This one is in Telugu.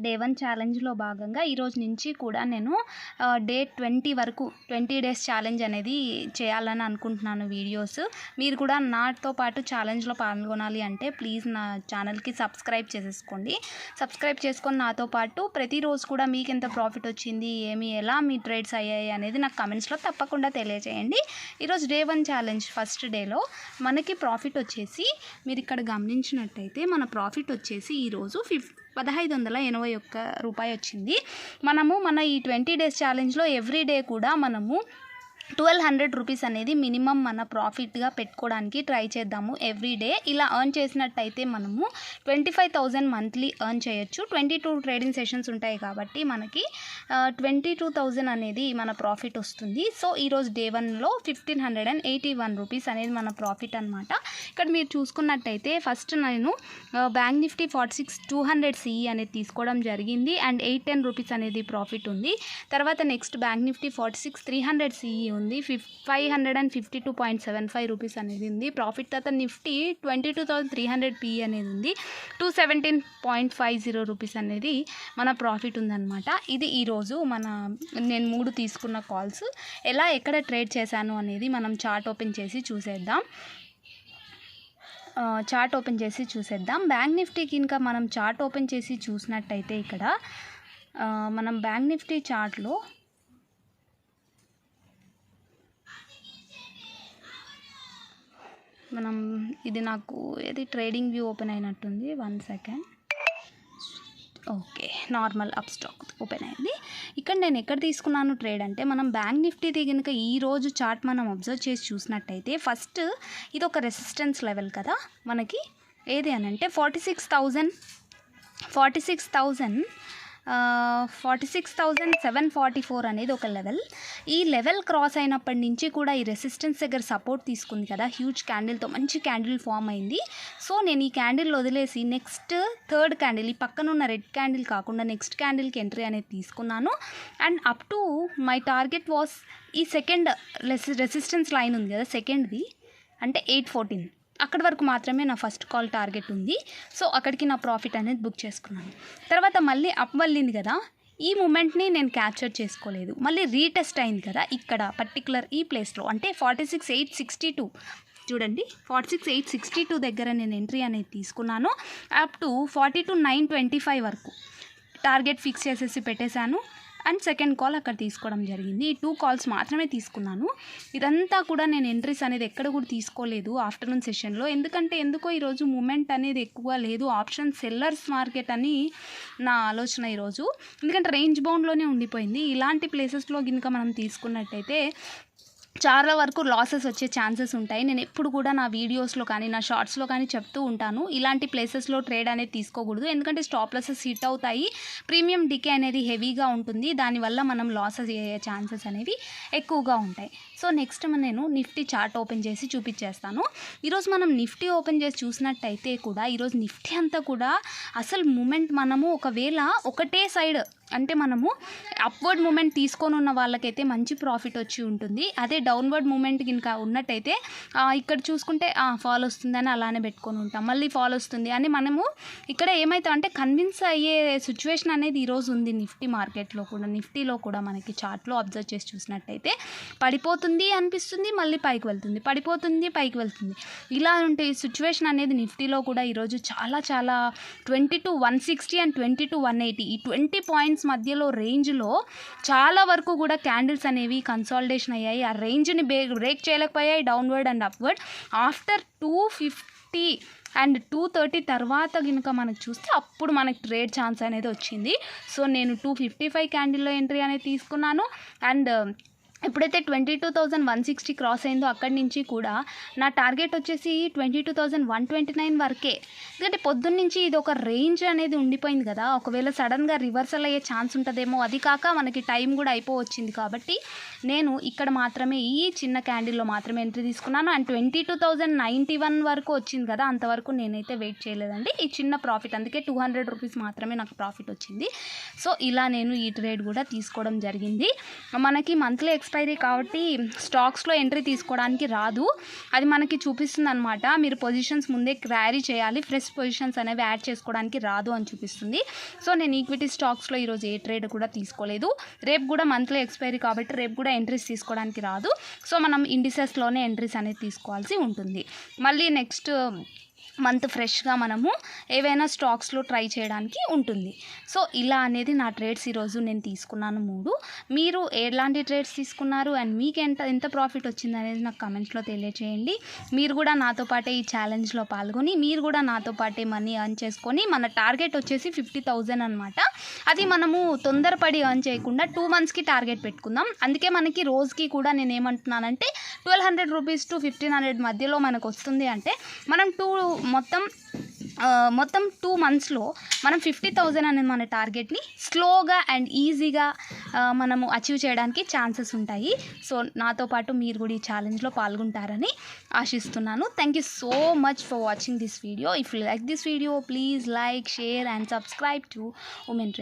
డే 1 ఛాలెంజ్లో భాగంగా ఈరోజు నుంచి కూడా నేను డే 20 వరకు 20 డేస్ ఛాలెంజ్ అనేది చేయాలని అనుకుంటున్నాను వీడియోస్. మీరు కూడా నాతో పాటు ఛాలెంజ్లో పాల్గొనాలి అంటే ప్లీజ్ నా ఛానల్కి సబ్స్క్రైబ్ చేసేసుకోండి. సబ్స్క్రైబ్ చేసుకొని నాతో పాటు ప్రతిరోజు కూడా మీకు ఎంత ప్రాఫిట్ వచ్చింది, ఎలా మీ ట్రేడ్స్ అయ్యాయి అనేది నాకు కమెంట్స్లో తప్పకుండా తెలియజేయండి. ఈరోజు డే 1 ఛాలెంజ్ ఫస్ట్ డేలో మనకి ప్రాఫిట్ వచ్చేసి మీరు ఇక్కడ గమనించినట్టయితే మన ప్రాఫిట్ వచ్చేసి ఈరోజు 1581 రూపాయి వచ్చింది. మనము మన ఈ 20 డేస్ ఛాలెంజ్లో ఎవ్రీ డే కూడా మనము 1200 రూపీస్ అనేది మినిమం మన ప్రాఫిట్గా పెట్టుకోవడానికి ట్రై చేద్దాము ఎవ్రీ డే. ఇలా ఎర్న్ చేసినట్టయితే మనము 25,000 మంత్లీ ఎర్న్ చేయొచ్చు. 22 ట్రేడింగ్ సెషన్స్ ఉంటాయి కాబట్టి మనకి 22,000 అనేది మన ప్రాఫిట్ వస్తుంది. సో ఈరోజు డే 1లో 1581 రూపీస్ అనేది మన ప్రాఫిట్ అనమాట. ఇక్కడ మీరు చూసుకున్నట్టయితే ఫస్ట్ నేను బ్యాంక్ నిఫ్టీ 46,200 CE అనేది తీసుకోవడం జరిగింది అండ్ 810 రూపీస్ అనేది ప్రాఫిట్ ఉంది. తర్వాత నెక్స్ట్ బ్యాంక్ నిఫ్టీ 46,300 CE ఉంది, 552.75 రూపీస్ అనేది ఉంది ప్రాఫిట్. తర్వాత నిఫ్టీ 22,300 PE అనేది ఉంది, 217.50 రూపీస్ అనేది మన ప్రాఫిట్ ఉందన్నమాట. ఇది ఈరోజు నేను 3 తీసుకున్న కాల్స్. ఎక్కడ ట్రేడ్ చేశాను అనేది మనం చార్ట్ ఓపెన్ చేసి చూసేద్దాం. బ్యాంక్ నిఫ్టీకి ఇంకా మనం చార్ట్ ఓపెన్ చేసి చూసినట్టయితే ఇక్కడ మనం బ్యాంక్ నిఫ్టీ చార్ట్లో ఇది నాకు ట్రేడింగ్ వ్యూ ఓపెన్ అయినట్టుంది. 1 second. Okay, normal up stock open అయింది. ఇక్కడ నేను ఎక్కడ తీసుకున్నాను ట్రేడ్ అంటే మనం బ్యాంక్ నిఫ్టీది కనుక ఈరోజు చార్ట్ మనం అబ్జర్వ్ చేసి చూసినట్టయితే ఫస్ట్ ఇది ఒక రెసిస్టెన్స్ లెవెల్ కదా మనకి. ఏది అని అంటే 46,744 అనేది ఒక లెవెల్. ఈ లెవెల్ క్రాస్ అయినప్పటి నుంచి కూడా ఈ రెసిస్టెన్స్ దగ్గర సపోర్ట్ తీసుకుంది కదా, హ్యూజ్ క్యాండిల్తో మంచి క్యాండిల్ ఫామ్ అయింది. సో నేను ఈ క్యాండిల్ వదిలేసి నెక్స్ట్ థర్డ్ క్యాండిల్, ఈ పక్కన ఉన్న రెడ్ క్యాండిల్ కాకుండా నెక్స్ట్ క్యాండిల్కి ఎంట్రీ అనేది తీసుకున్నాను. And up to my target was ఈ సెకండ్ రెసిస్టెన్స్ లైన్ ఉంది కదా, సెకండ్ది అంటే 814, అక్కడి వరకు మాత్రమే నా ఫస్ట్ కాల్ టార్గెట్ ఉంది. సో అక్కడికి నా ప్రాఫిట్ అనేది బుక్ చేసుకున్నాను. తర్వాత మళ్ళీ అప్ వెళ్ళింది కదా, ఈ మూమెంట్ని నేను క్యాప్చర్ చేసుకోలేదు. మళ్ళీ రీటెస్ట్ అయింది కదా ఇక్కడ పర్టికులర్ ఈ ప్లేస్లో, అంటే 46,862 చూడండి, 46,862 దగ్గర నేను ఎంట్రీ అనేది తీసుకున్నాను. అప్ టు 42,925 వరకు టార్గెట్ ఫిక్స్ చేసేసి పెట్టేశాను. అండ్ సెకండ్ కాల్ అక్కడ తీసుకోవడం జరిగింది. ఈ 2 కాల్స్ మాత్రమే తీసుకున్నాను. ఇదంతా కూడా నేను ఎంట్రీస్ అనేది ఎక్కడ కూడా తీసుకోలేదు ఆఫ్టర్నూన్ సెషన్లో. ఎందుకో ఈరోజు మూమెంట్ అనేది ఎక్కువ లేదు, ఆప్షన్ సెల్లర్స్ మార్కెట్ అని నా ఆలోచన ఈరోజు. ఎందుకంటే రేంజ్ బౌండ్లోనే ఉండిపోయింది. ఇలాంటి ప్లేసెస్లో కనుక మనం తీసుకున్నట్టయితే చాలా వరకు లాసెస్ వచ్చే ఛాన్సెస్ ఉంటాయి. నేను ఎప్పుడు కూడా నా వీడియోస్లో కానీ నా షార్ట్స్లో కానీ చెప్తూ ఉంటాను, ఇలాంటి ప్లేసెస్లో ట్రేడ్ అనేది తీసుకోకూడదు. ఎందుకంటే స్టాప్ లాసెస్ హిట్ అవుతాయి, ప్రీమియం డికే అనేది హెవీగా ఉంటుంది, దానివల్ల మనం లాసెస్ అయ్యే ఛాన్సెస్ అనేవి ఎక్కువగా ఉంటాయి. సో నెక్స్ట్ నేను నిఫ్టీ చార్ట్ ఓపెన్ చేసి చూపించేస్తాను. ఈరోజు మనం నిఫ్టీ ఓపెన్ చేసి చూసినట్టయితే కూడా ఈరోజు నిఫ్టీ అంతా కూడా అసలు మూమెంట్ మనము ఒకవేళ ఒకటే సైడ్ అంటే మనము అప్వర్డ్ మూమెంట్ తీసుకొని ఉన్న వాళ్ళకైతే మంచి ప్రాఫిట్ వచ్చి ఉంటుంది. అదే డౌన్వర్డ్ మూమెంట్ కనుక ఉన్నట్టయితే ఇక్కడ చూసుకుంటే ఫాల్ వస్తుంది అని అలానే పెట్టుకొని ఉంటాం, మళ్ళీ ఫాల్ వస్తుంది అని మనము ఇక్కడ ఏమవుతాం అంటే కన్విన్స్ అయ్యే సిచ్యువేషన్ అనేది ఈరోజు ఉంది నిఫ్టీ మార్కెట్లో కూడా. నిఫ్టీలో కూడా మనకి చార్ట్లో అబ్జర్వ్ చేసి చూసినట్టయితే పడిపోతుంది అనిపిస్తుంది, మళ్ళీ పైకి వెళ్తుంది, పడిపోతుంది పైకి వెళ్తుంది, ఇలా ఉంటే సిచ్యువేషన్ అనేది నిఫ్టీలో కూడా ఈరోజు చాలా 22,160 అండ్ 22,180 ఈ 20 పాయింట్స్ మధ్యలో రేంజ్లో చాలా వరకు కూడా క్యాండిల్స్ అనేవి కన్సాలిడేషన్ అయ్యాయి. ఆ రేంజ్ని బ్రేక్ చేయలేకపోయాయి downward and upward. After 250 and 230 తర్వాత కనుక మనకు చూస్తే అప్పుడు మనకు ట్రేడ్ ఛాన్స్ అనేది వచ్చింది. సో నేను 255 క్యాండిల్లో ఎంట్రీ అనేది తీసుకున్నాను. అండ్ ఎప్పుడైతే 22,160 క్రాస్ అయిందో అక్కడి నుంచి కూడా నా టార్గెట్ వచ్చేసి 22,129 వరకే. ఎందుకంటే పొద్దున్న నుంచి ఇది ఒక రేంజ్ అనేది ఉండిపోయింది కదా, ఒకవేళ సడన్గా రివర్సల్ అయ్యే ఛాన్స్ ఉంటుందేమో, అది కాక మనకి టైం కూడా అయిపోవచ్చింది కాబట్టి నేను ఇక్కడ మాత్రమే ఈ చిన్న క్యాండిల్లో మాత్రమే ఎంట్రీ తీసుకున్నాను. అండ్ 22,091 వరకు వచ్చింది కదా, అంతవరకు నేనైతే వెయిట్ చేయలేదండి. ఈ చిన్న ప్రాఫిట్, అందుకే 200 రూపీస్ మాత్రమే నాకు ప్రాఫిట్ వచ్చింది. సో ఇలా నేను ఈ ట్రేడ్ కూడా తీసుకోవడం జరిగింది. మనకి మంత్లీ ఎక్స్పైరీ కాబట్టి స్టాక్స్లో ఎంట్రీ తీసుకోవడానికి రాదు. అది మనకి చూపిస్తుంది అనమాట. మీరు పొజిషన్స్ ముందే క్యారీ చేయాలి, ఫ్రెష్ పొజిషన్స్ అనేవి యాడ్ చేసుకోవడానికి రాదు అని చూపిస్తుంది. సో నేను ఈక్విటీ స్టాక్స్లో ఈరోజు ఏ ట్రేడ్ కూడా తీసుకోలేదు. రేపు కూడా మంత్లీ ఎక్స్పైరీ కాబట్టి రేపు కూడా ఎంట్రీస్ తీసుకోవడానికి రాదు. సో మనం ఇండిసెస్లోనే ఎంట్రీస్ అనేది తీసుకోవాల్సి ఉంటుంది. మళ్ళీ నెక్స్ట్ మంత్ ఫ్రెష్గా మనము ఏవైనా స్టాక్స్లో ట్రై చేయడానికి ఉంటుంది. సో ఇలా అనేది నా ట్రేడ్స్ ఈరోజు నేను తీసుకున్నాను 3. మీరు ఎలాంటి ట్రేడ్స్ తీసుకున్నారు అండ్ మీకు ఎంత ప్రాఫిట్ వచ్చింది అనేది నాకు కమెంట్స్లో తెలియచేయండి. మీరు కూడా నాతో పాటే ఈ ఛాలెంజ్లో పాల్గొని మీరు కూడా నాతో పాటే మనీ ఎర్న్ చేసుకొని, మన టార్గెట్ వచ్చేసి 50,000 అనమాట. అది మనము తొందరపడి ఎర్న్ చేయకుండా 2 monthsకి టార్గెట్ పెట్టుకుందాం. అందుకే మనకి రోజుకి కూడా నేను ఏమంటున్నానంటే 1200 రూపీస్ టు 1500 మధ్యలో మనకు వస్తుంది. అంటే మనం మొత్తం 2 monthsలో మనం 50,000 అనేది మన టార్గెట్ని స్లోగా అండ్ ఈజీగా మనము అచీవ్ చేయడానికి ఛాన్సెస్ ఉంటాయి. సో నాతో పాటు మీరు కూడా ఈ ఛాలెంజ్లో పాల్గొంటారని ఆశిస్తున్నాను. Thank you so much for watching this video. If you like this video, please like, share and subscribe to women trader.